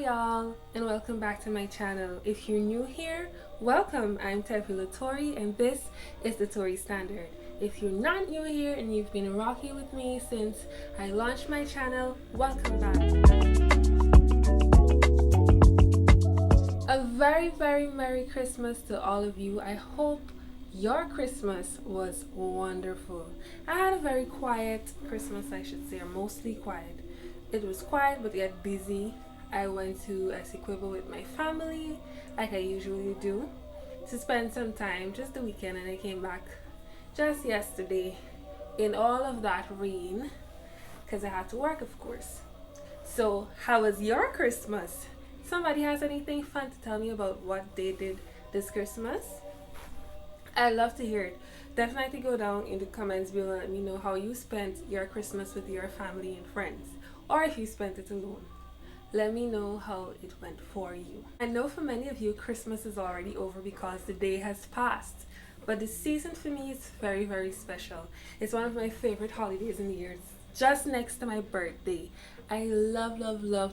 y'all, and welcome back to my channel. If you're new here, welcome. I'm Torie and this is the Torie Standard. If you're not new here and you've been rocking with me since I launched my channel, welcome back. A very Merry Christmas to all of you. I hope your Christmas was wonderful. I had a very quiet Christmas, I should say, or mostly quiet. It was quiet but yet busy. I went to Essequibo with my family, like I usually do, to spend some time, just the weekend, and I came back just yesterday in all of that rain, because I had to work, of course. So, how was your Christmas? Somebody has anything fun to tell me about what they did this Christmas? I'd love to hear it. Definitely go down in the comments below and let me know how you spent your Christmas with your family and friends, or if you spent it alone. Let me know how it went for you. I know for many of you, Christmas is already over because the day has passed. But the season for me is very special. It's one of my favorite holidays in the year. It's just next to my birthday. I love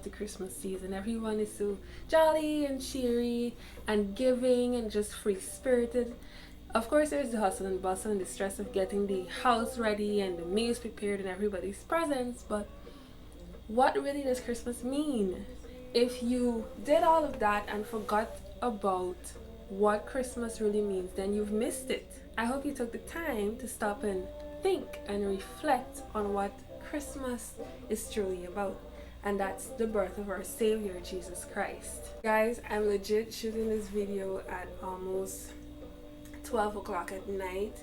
the Christmas season. Everyone is so jolly and cheery and giving and just free-spirited. Of course, there's the hustle and bustle and the stress of getting the house ready and the meals prepared and everybody's presents, but what really does Christmas mean? If you did all of that and forgot about what Christmas really means, then you've missed it. I hope you took the time to stop and think and reflect on what Christmas is truly about. And that's the birth of our Savior, Jesus Christ. Guys, I'm legit shooting this video at almost 12 o'clock at night.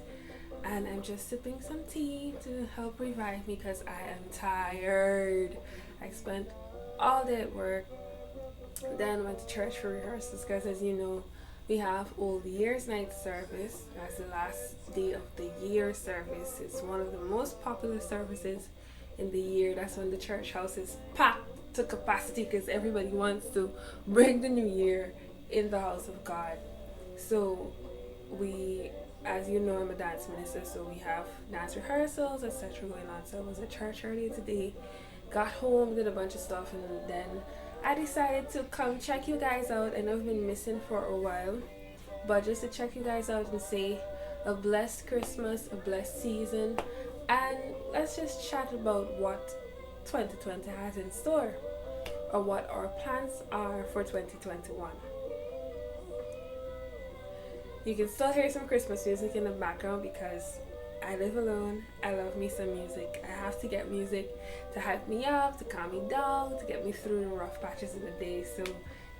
And I'm just sipping some tea to help revive me because I am tired. I spent all day at work, then went to church for rehearsals because, as you know, we have Old Year's Night service. That's the last day of the year service. It's one of the most popular services in the year. That's when the church house is packed to capacity because everybody wants to bring the new year in the house of God. So as you know, I'm a dance minister, so we have dance rehearsals, etc. going on. So I was at church earlier today, got home, did a bunch of stuff, and then I decided to come check you guys out. I know I've been missing for a while, but just to check you guys out and say a blessed Christmas, a blessed season, and let's just chat about what 2020 has in store, or what our plans are for 2021. You can still hear some Christmas music in the background because I live alone. I love me some music. I have to get music to hype me up, to calm me down, to get me through the rough patches of the day. So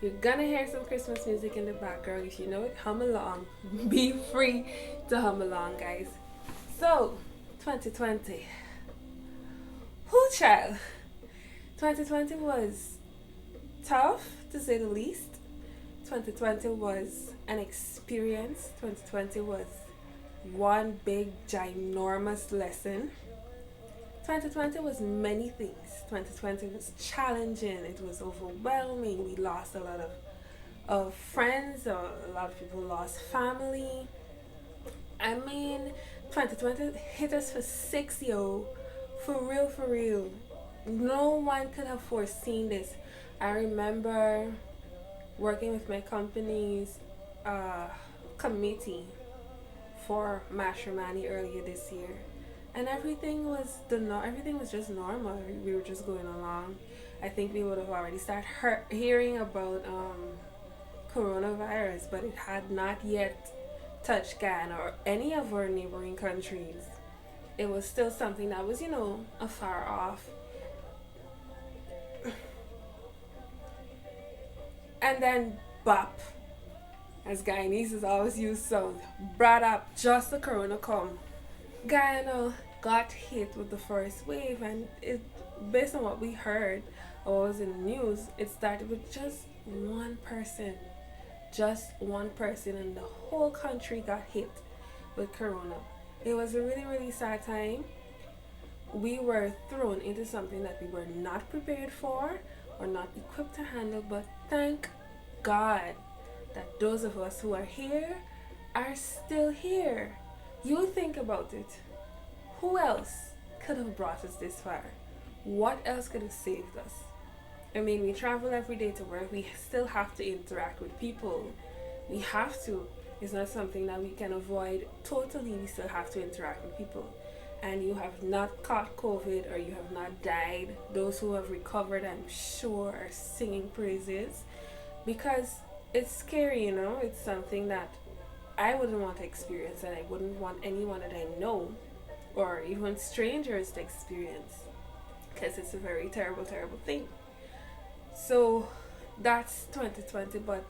you're gonna hear some Christmas music in the background. If you know it, hum along. Be free to hum along, guys. So, 2020. Whoo, child. 2020 was tough, to say the least. 2020 was an experience. 2020 was one big ginormous lesson. 2020 was many things. 2020 was challenging, it was overwhelming. We lost a lot of friends, a lot of people lost family. I mean, 2020 hit us for 6, yo. For real. No one could have foreseen this. I remember working with my company's committee for matrimony earlier this year, and everything was just normal. We were just going along. I think we would have already started hearing about coronavirus, but it had not yet touched Ghana or any of our neighboring countries. It was still something that was, afar off. And then, bop, as Guyanese always use sound, brought up just the corona come. Guyana got hit with the first wave, and it, based on what we heard or was in the news, it started with just one person, and the whole country got hit with corona. It was a really sad time. We were thrown into something that we were not prepared for or not equipped to handle, but thank God that those of us who are here are still here. You think about it. Who else could have brought us this far? What else could have saved us? I mean, we travel every day to work. We still have to interact with people. We have to. It's not something that we can avoid totally. We still have to interact with people. And you have not caught COVID or you have not died. Those who have recovered, I'm sure, are singing praises because it's scary, It's something that I wouldn't want to experience, and I wouldn't want anyone that I know or even strangers to experience because it's a very terrible, terrible thing. So that's 2020, but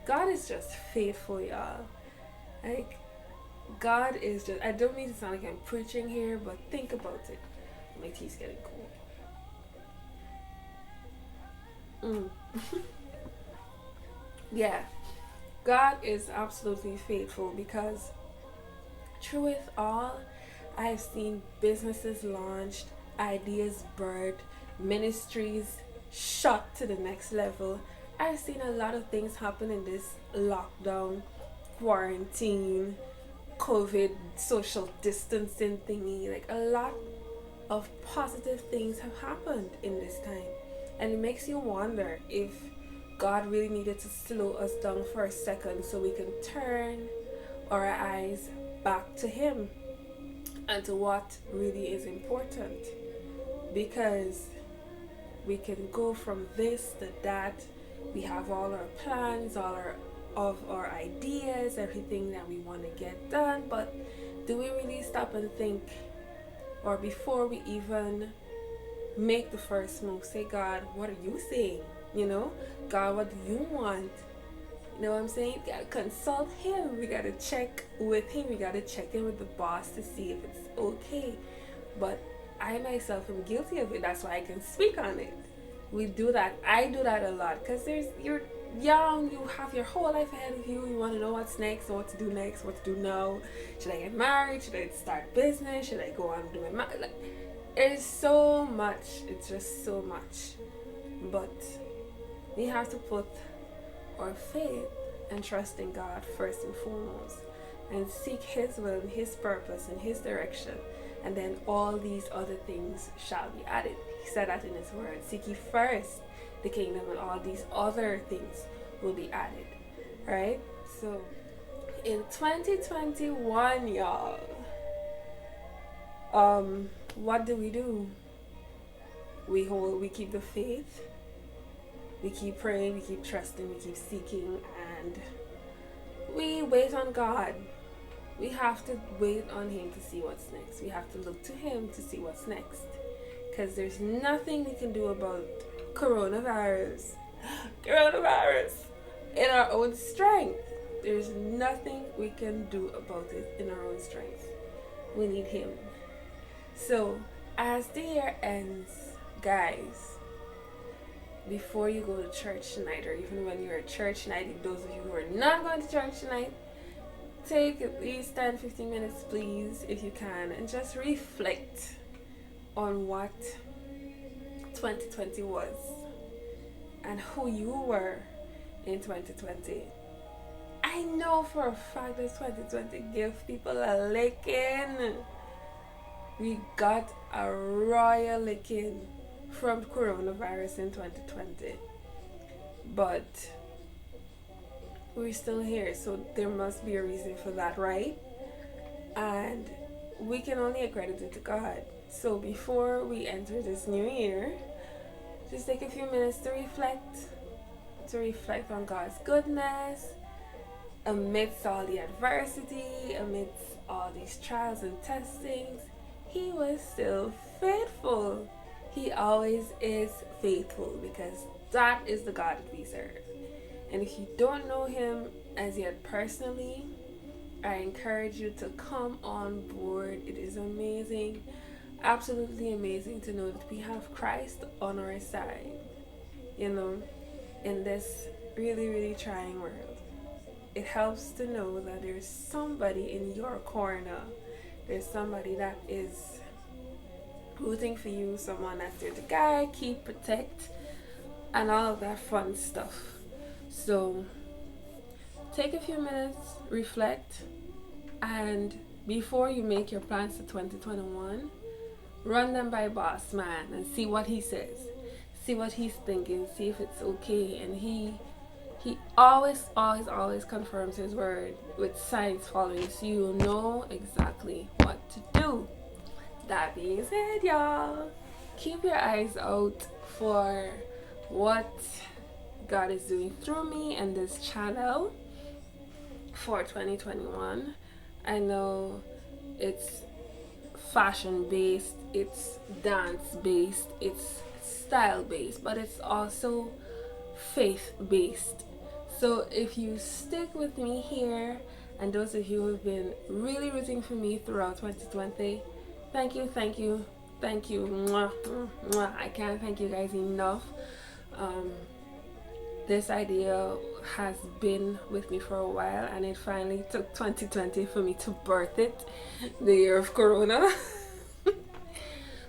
God is just faithful, y'all. Like, God is just, I don't mean to sound like I'm preaching here, but think about it. My tea's getting cold. Yeah, God is absolutely faithful because through it all, I've seen businesses launched, ideas birthed, ministries shot to the next level. I've seen a lot of things happen in this lockdown, quarantine, COVID, social distancing thingy. Like, a lot of positive things have happened in this time. And it makes you wonder if God really needed to slow us down for a second so we can turn our eyes back to Him and to what really is important. Because we can go from this to that. We have all our plans, of our ideas, everything that we want to get done, but do we really stop and think, or before we even make the first move, say, God, what are you saying? God, what do you want? You know what I'm saying? We gotta consult Him. We gotta check with Him. We gotta check in with the boss to see if it's okay. But I myself am guilty of it. That's why I can speak on it. We do that. I do that a lot because you're young, you have your whole life ahead of you. You want to know what's next, what to do next, what to do now. Should I get married? Should I start business? Should I go on doing it's so much. It's just so much. But we have to put our faith and trust in God first and foremost, and seek His will and His purpose and His direction, and then all these other things shall be added. He said that in His word. Seek ye first the kingdom, and all these other things will be added. Right? So in 2021, y'all, what do? We keep the faith, we keep praying, we keep trusting, we keep seeking, and we wait on God. We have to wait on Him to see what's next. We have to look to Him to see what's next, because there's nothing we can do about coronavirus in our own strength. There's nothing we can do about it in our own strength. We need Him. So as the year ends, guys, before you go to church tonight, or even when you're at church tonight, those of you who are not going to church tonight, take at least 10-15 minutes, please, if you can, and just reflect on what 2020 was and who you were in 2020. I know for a fact that 2020 gave people a licking. We got a royal licking from coronavirus in 2020. But we're still here, so there must be a reason for that, right? And we can only accredit it to God. So before we enter this new year, just take a few minutes to reflect on God's goodness amidst all the adversity, amidst all these trials and testings. He was still faithful. He always is faithful, because that is the God that we serve. And if you don't know Him as yet personally, I encourage you to come on board. It is amazing, absolutely amazing to know that we have Christ on our side, in this really, really trying world. It helps to know that there's somebody in your corner. There's somebody that is rooting for you, someone that's there to guide, keep, protect, and all of that fun stuff. So take a few minutes, reflect, and before you make your plans for 2021, run them by boss man and see what he says. see what he's thinking, see if it's okay. And he always confirms his word with signs following, so you know exactly what to do. That being said, y'all, keep your eyes out for what God is doing through me and this channel for 2021. I know it's fashion based, it's dance based, it's style based, but it's also faith based. So if you stick with me here, and those of you who have been really rooting for me throughout 2020, thank you, thank you, thank you. Mwah, mwah. I can't thank you guys enough. This idea has been with me for a while, and it finally took 2020 for me to birth it, the year of Corona,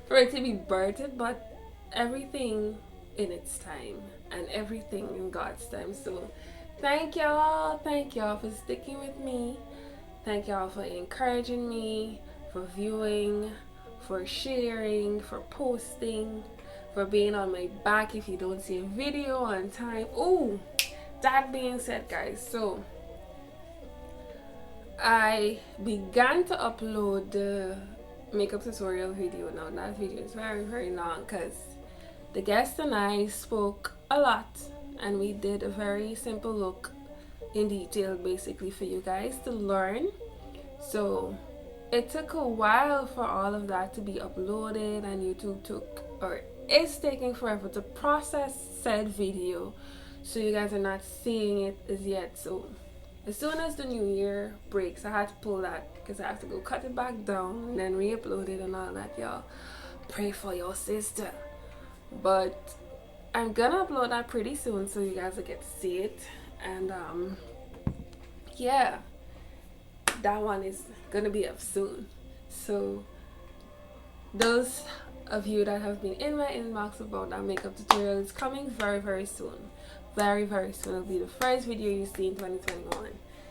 for it to be birthed, but everything in its time and everything in God's time. So thank y'all for sticking with me. Thank y'all for encouraging me, for viewing, for sharing, for posting, for being on my back if you don't see a video on time. Oh, that being said, guys, so I began to upload the makeup tutorial video. Now that video is very long because the guest and I spoke a lot, and we did a very simple look in detail basically for you guys to learn. So it took a while for all of that to be uploaded, and YouTube is taking forever to process said video, so you guys are not seeing it as yet. So as soon as the new year breaks, I had to pull that because I have to go cut it back down and then re-upload it and all that. Y'all pray for your sister. But I'm gonna upload that pretty soon, so you guys will get to see it. And yeah, that one is gonna be up soon. So those of you that have been in my inbox about that makeup tutorial is coming very soon. Very soon. It'll be the first video you see in 2021,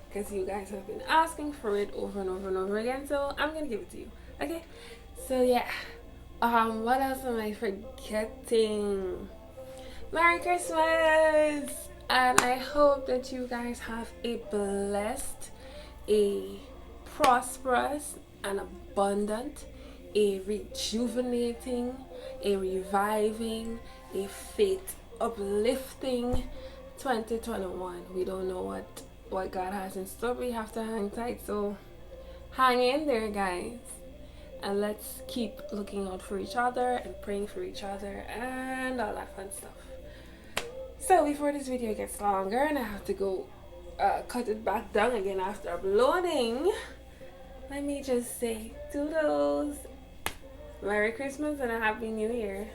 because you guys have been asking for it over and over again, so I'm gonna give it to you. Okay, so yeah, what else am I forgetting? Merry Christmas, and I hope that you guys have a blessed, a prosperous and abundant, a rejuvenating, a reviving, a faith uplifting 2021. We don't know what God has in store. We have to hang tight, so hang in there, guys, and let's keep looking out for each other and praying for each other and all that fun stuff. So before this video gets longer and I have to go cut it back down again after uploading, let me just say toodles, Merry Christmas and a Happy New Year.